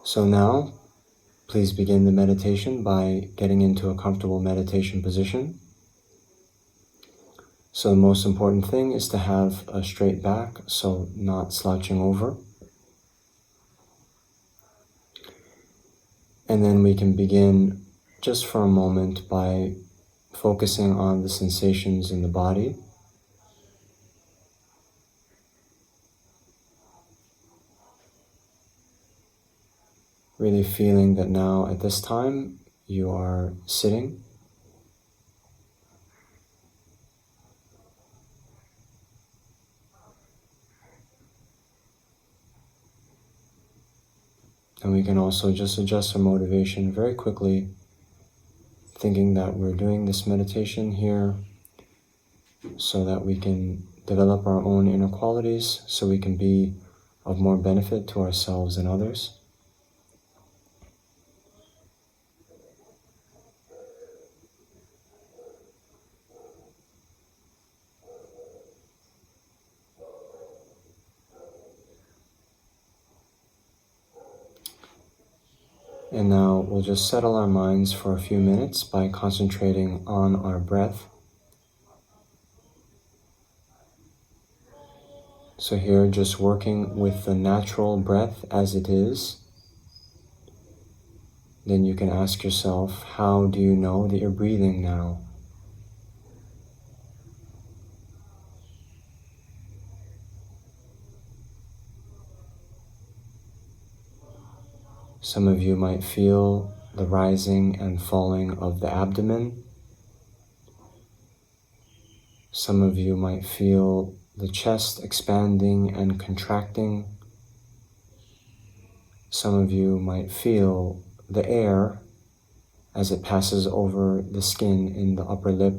So now, please begin the meditation by getting into a comfortable meditation position. So the most important thing is to have a straight back, so not slouching over. And then we can begin just for a moment by focusing on the sensations in the body. Really feeling that now at this time you are sitting. And we can also just adjust our motivation very quickly, thinking that we're doing this meditation here so that we can develop our own inner qualities, so we can be of more benefit to ourselves and others. And now we'll just settle our minds for a few minutes by concentrating on our breath. So here, just working with the natural breath as it is. Then you can ask yourself, how do you know that you're breathing now? Some of you might feel the rising and falling of the abdomen. Some of you might feel the chest expanding and contracting. Some of you might feel the air as it passes over the skin in the upper lip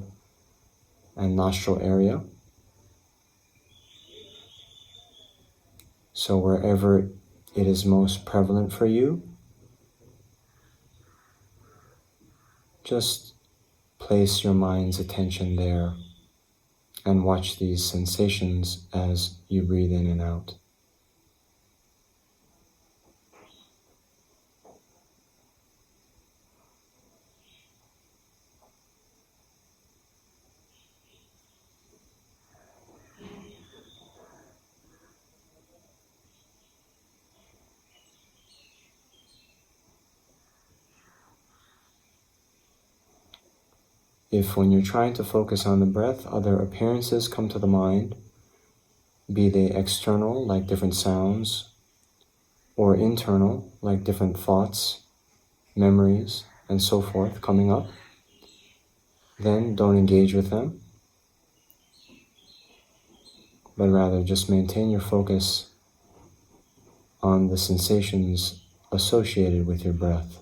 and nostril area. So wherever it is most prevalent for you, just place your mind's attention there and watch these sensations as you breathe in and out. If when you're trying to focus on the breath, other appearances come to the mind, be they external, like different sounds, or internal, like different thoughts, memories, and so forth coming up, then don't engage with them, but rather just maintain your focus on the sensations associated with your breath.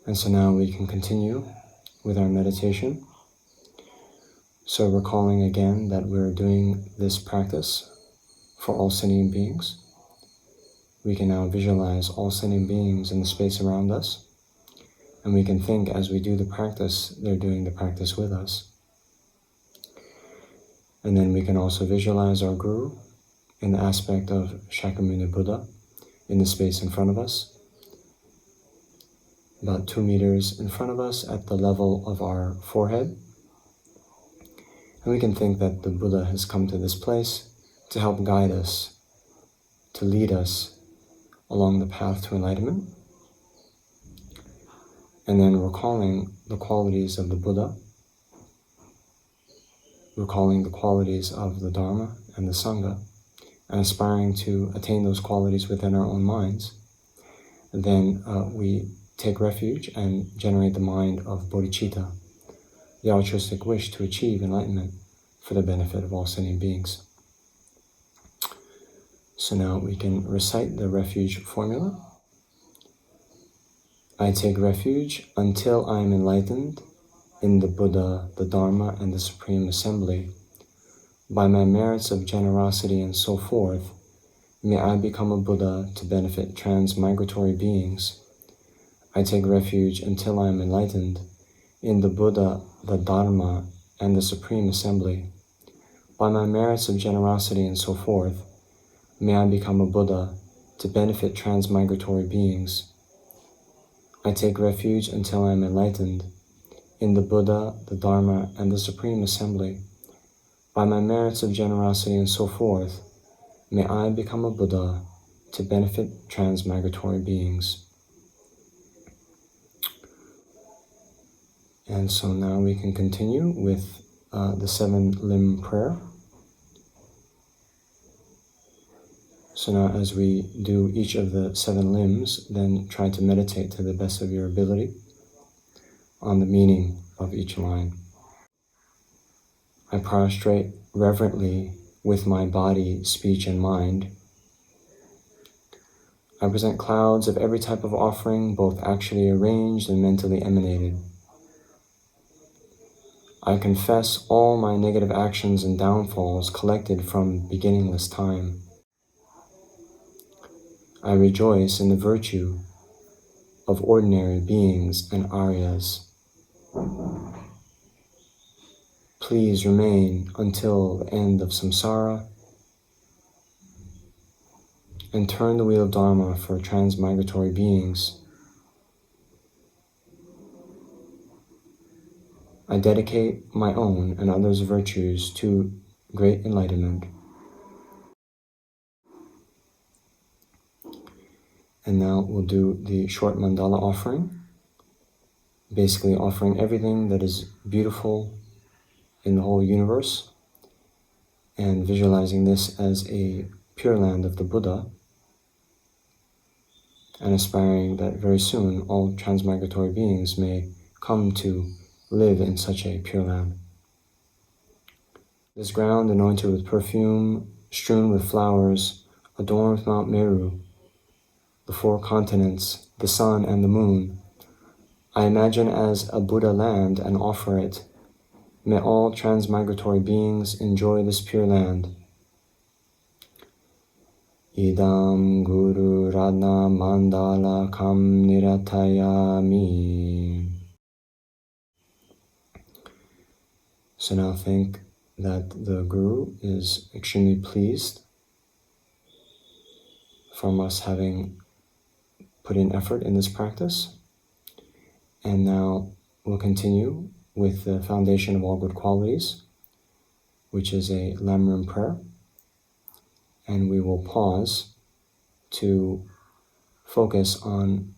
And so now we can continue with our meditation. So recalling again that we're doing this practice for all sentient beings. We can now visualize all sentient beings in the space around us. And we can think as we do the practice, they're doing the practice with us. And then we can also visualize our Guru in the aspect of Shakyamuni Buddha in the space in front of us, about 2 meters in front of us at the level of our forehead. And we can think that the Buddha has come to this place to help guide us, to lead us along the path to enlightenment. And then recalling the qualities of the Buddha, recalling the qualities of the Dharma and the Sangha, and aspiring to attain those qualities within our own minds. And then we take refuge and generate the mind of bodhicitta, the altruistic wish to achieve enlightenment for the benefit of all sentient beings. So now we can recite the refuge formula. I take refuge until I am enlightened in the Buddha, the Dharma, and the Supreme Assembly. By my merits of generosity and so forth, may I become a Buddha to benefit transmigratory beings. I take refuge until I am enlightened in the Buddha, the Dharma, and the Supreme Assembly. By my merits of generosity and so forth, may I become a Buddha to benefit transmigratory beings. I take refuge until I am enlightened in the Buddha, the Dharma, and the Supreme Assembly. By my merits of generosity and so forth, may I become a Buddha to benefit transmigratory beings. And so now we can continue with the 7-limb prayer. So now as we do each of the 7 limbs, then try to meditate to the best of your ability on the meaning of each line. I prostrate reverently with my body, speech, and mind. I present clouds of every type of offering, both actually arranged and mentally emanated. I confess all my negative actions and downfalls collected from beginningless time. I rejoice in the virtue of ordinary beings and Aryas. Please remain until the end of Samsara and turn the wheel of Dharma for transmigratory beings. I dedicate my own and others' virtues to great enlightenment. And now we'll do the short mandala offering, basically offering everything that is beautiful in the whole universe and visualizing this as a pure land of the Buddha and aspiring that very soon all transmigratory beings may come to live in such a pure land. This ground anointed with perfume, strewn with flowers, adorned with Mount Meru, the 4 continents, the sun and the moon, I imagine as a Buddha land and offer it. May all transmigratory beings enjoy this pure land. Idam Guru Radna Mandala Kam Niratayami. So now think that the Guru is extremely pleased from us having put in effort in this practice. And now we'll continue with the foundation of all good qualities, which is a Lamrim prayer. And we will pause to focus on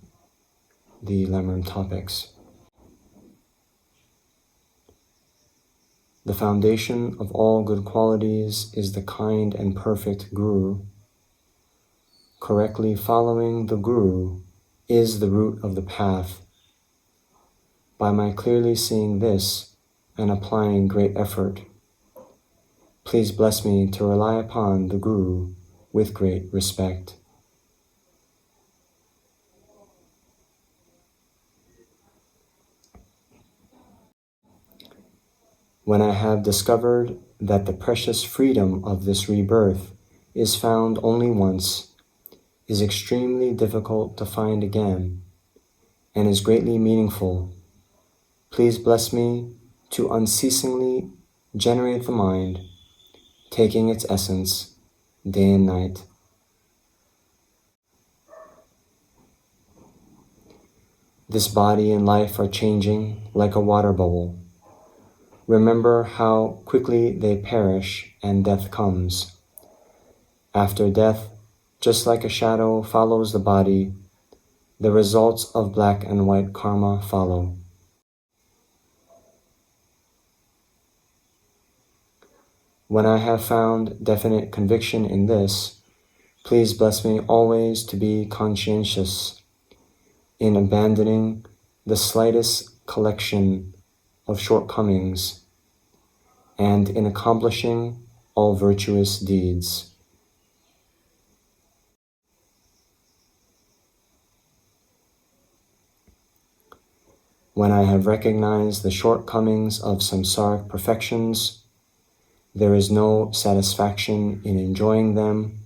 the Lamrim topics. The foundation of all good qualities is the kind and perfect Guru. Correctly following the Guru is the root of the path. By my clearly seeing this and applying great effort, please bless me to rely upon the Guru with great respect. when I have discovered that the precious freedom of this rebirth is found only once, is extremely difficult to find again, and is greatly meaningful, please bless me to unceasingly generate the mind, taking its essence day and night. This body and life are changing like a water bubble. Remember how quickly they perish and death comes. After death, just like a shadow follows the body, the results of black and white karma follow. When I have found definite conviction in this, please bless me always to be conscientious in abandoning the slightest collection of shortcomings and in accomplishing all virtuous deeds. When I have recognized the shortcomings of samsaric perfections, there is no satisfaction in enjoying them.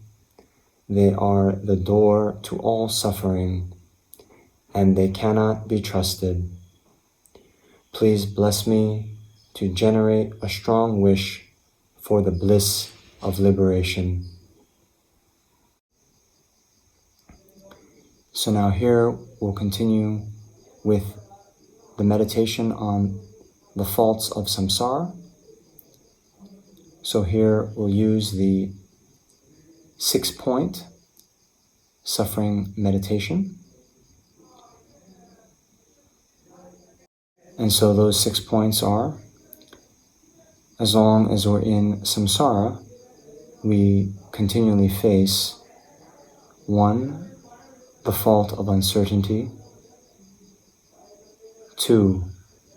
They are the door to all suffering, and they cannot be trusted. Please bless me to generate a strong wish for the bliss of liberation. So now here we'll continue with the meditation on the faults of samsara. So here we'll use the 6-point suffering meditation. And so those 6 points are, as long as we're in samsara, we continually face 1, the fault of uncertainty, 2,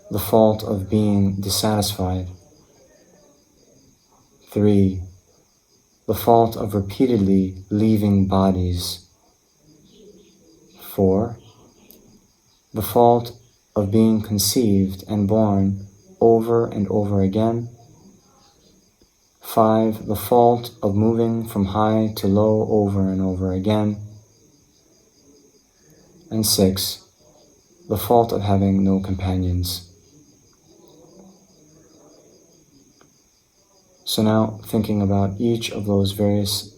the fault of being dissatisfied, 3, the fault of repeatedly leaving bodies, 4, the fault of being conceived and born over and over again, 5, the fault of moving from high to low over and over again, and 6, the fault of having no companions. So now, thinking about each of those various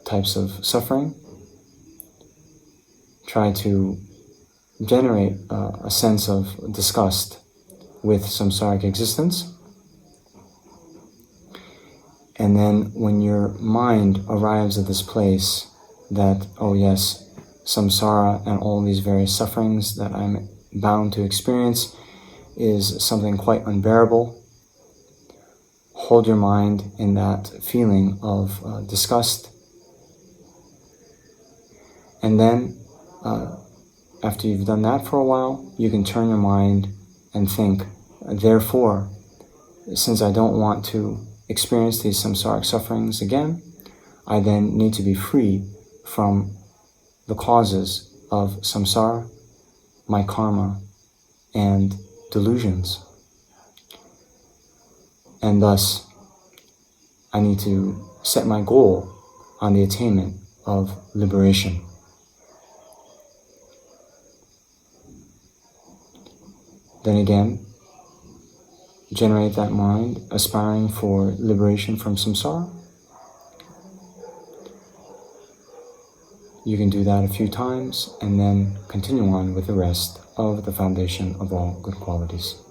types of suffering, try to generate a sense of disgust with samsaric existence. And then when your mind arrives at this place that, oh yes, samsara and all these various sufferings that I'm bound to experience is something quite unbearable, hold your mind in that feeling of disgust. And then after you've done that for a while, you can turn your mind and think, therefore, since I don't want to experience these samsaric sufferings again, I then need to be free from the causes of samsara, my karma, and delusions. And thus, I need to set my goal on the attainment of liberation. Then again, generate that mind aspiring for liberation from samsara. You can do that a few times and then continue on with the rest of the foundation of all good qualities.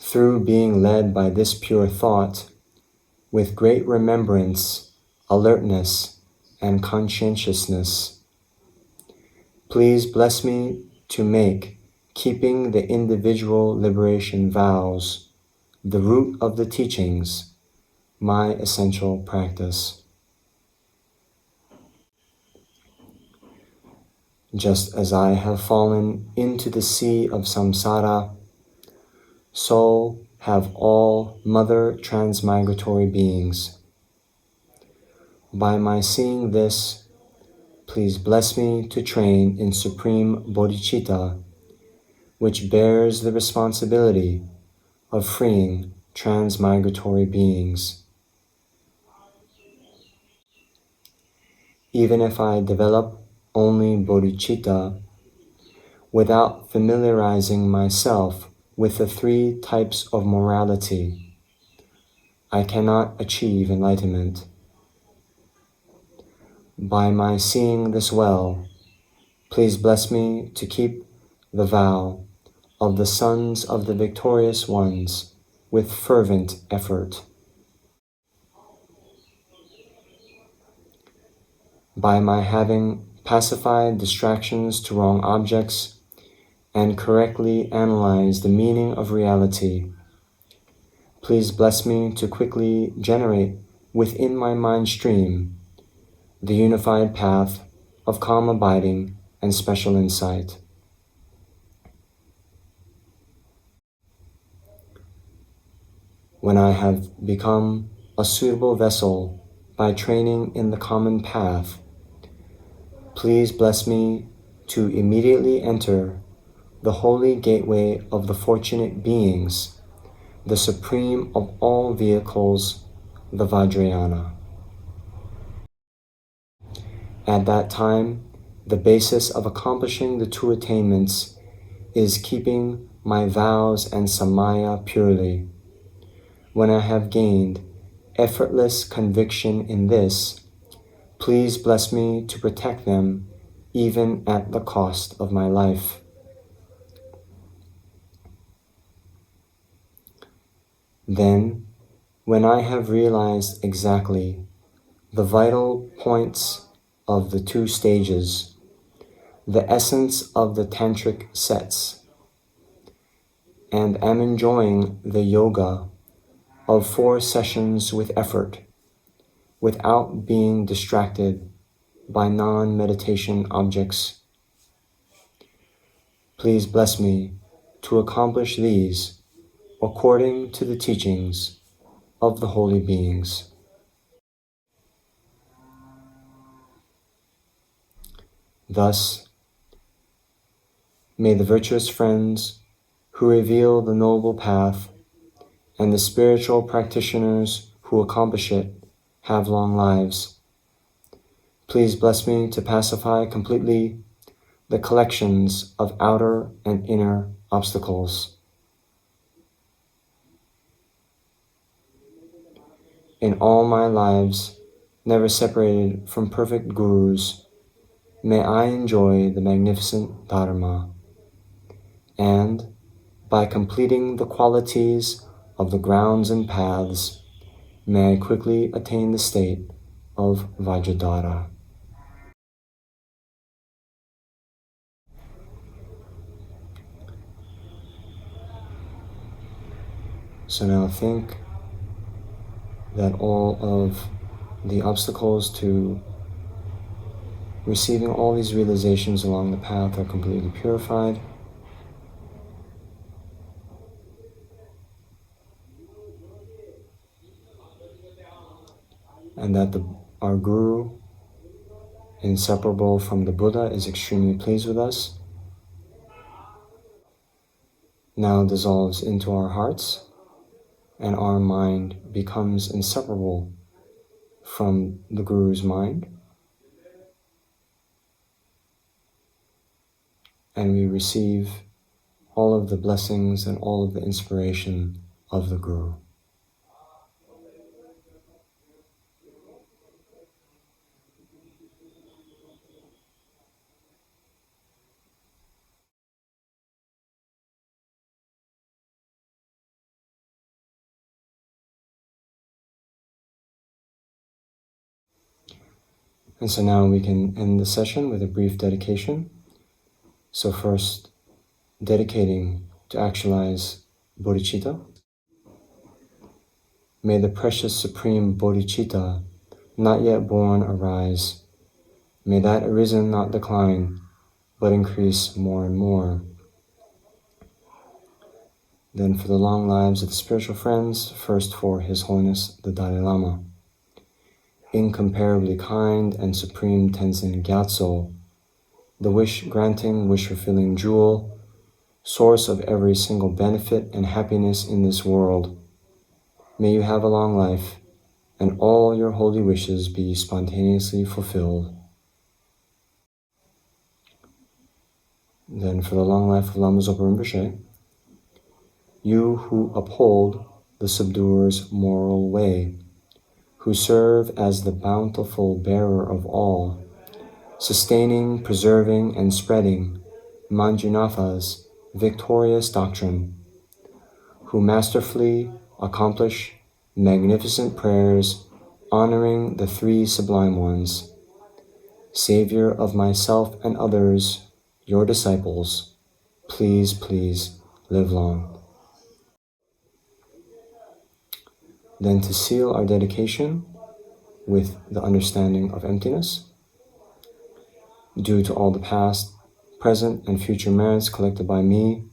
through being led by this pure thought, with great remembrance, alertness, and conscientiousness. Please bless me to make keeping the individual liberation vows, the root of the teachings, my essential practice. Just as I have fallen into the sea of samsara, so have all mother transmigratory beings. By my seeing this, please bless me to train in supreme bodhicitta, which bears the responsibility of freeing transmigratory beings. Even if I develop only bodhicitta, without familiarizing myself with the 3 types of morality, I cannot achieve enlightenment. By my seeing this well, please bless me to keep the vow of the sons of the victorious ones with fervent effort. By my having pacified distractions to wrong objects and correctly analyzed the meaning of reality, please bless me to quickly generate within my mind stream the unified path of calm abiding and special insight. When I have become a suitable vessel by training in the common path, please bless me to immediately enter the holy gateway of the fortunate beings, the supreme of all vehicles, the Vajrayana. At that time, the basis of accomplishing the 2 attainments is keeping my vows and samaya purely. When I have gained effortless conviction in this, please bless me to protect them even at the cost of my life. Then, when I have realized exactly the vital points of the 2 stages, the essence of the tantric sets, and am enjoying the yoga of 4 sessions with effort, without being distracted by non-meditation objects, please bless me to accomplish these according to the teachings of the holy beings. Thus, may the virtuous friends who reveal the noble path and the spiritual practitioners who accomplish it have long lives. Please bless me to pacify completely the collections of outer and inner obstacles. In all my lives, never separated from perfect gurus, may I enjoy the magnificent Dharma, and by completing the qualities of the grounds and paths, may I quickly attain the state of Vajradhara. So now think that all of the obstacles to receiving all these realizations along the path are completely purified. And that our Guru, inseparable from the Buddha, is extremely pleased with us, now dissolves into our hearts, and our mind becomes inseparable from the Guru's mind, and we receive all of the blessings and all of the inspiration of the Guru. And so now we can end the session with a brief dedication. So first, dedicating to actualize bodhicitta. May the precious supreme bodhicitta not yet born arise. May that arisen not decline, but increase more and more. Then for the long lives of the spiritual friends, first for His Holiness the Dalai Lama. Incomparably kind and supreme Tenzin Gyatso, the wish-granting, wish-fulfilling jewel, source of every single benefit and happiness in this world. May you have a long life, and all your holy wishes be spontaneously fulfilled. Then for the long life of Lama Zopa Rinpoche, you who uphold the subduer's moral way, who serve as the bountiful bearer of all, sustaining, preserving, and spreading Manjunath's victorious doctrine, who masterfully accomplish magnificent prayers honoring the three sublime ones, Savior of myself and others, your disciples, please, please live long. Then to seal our dedication with the understanding of emptiness, due to all the past, present, and future merits collected by me,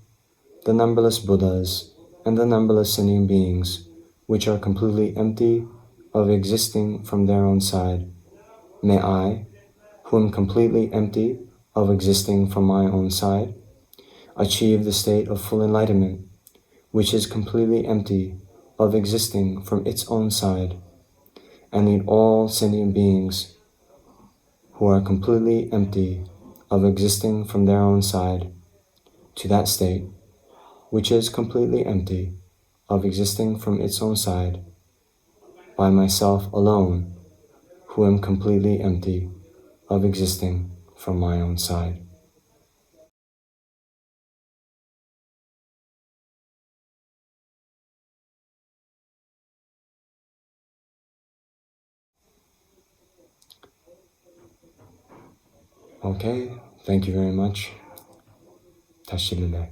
the numberless Buddhas, and the numberless sentient beings, which are completely empty of existing from their own side, may I, who am completely empty of existing from my own side, achieve the state of full enlightenment, which is completely empty of existing from its own side, and lead all sentient beings who are completely empty of existing from their own side to that state, which is completely empty of existing from its own side, by myself alone, who am completely empty of existing from my own side. Okay, thank you very much. Tashilile.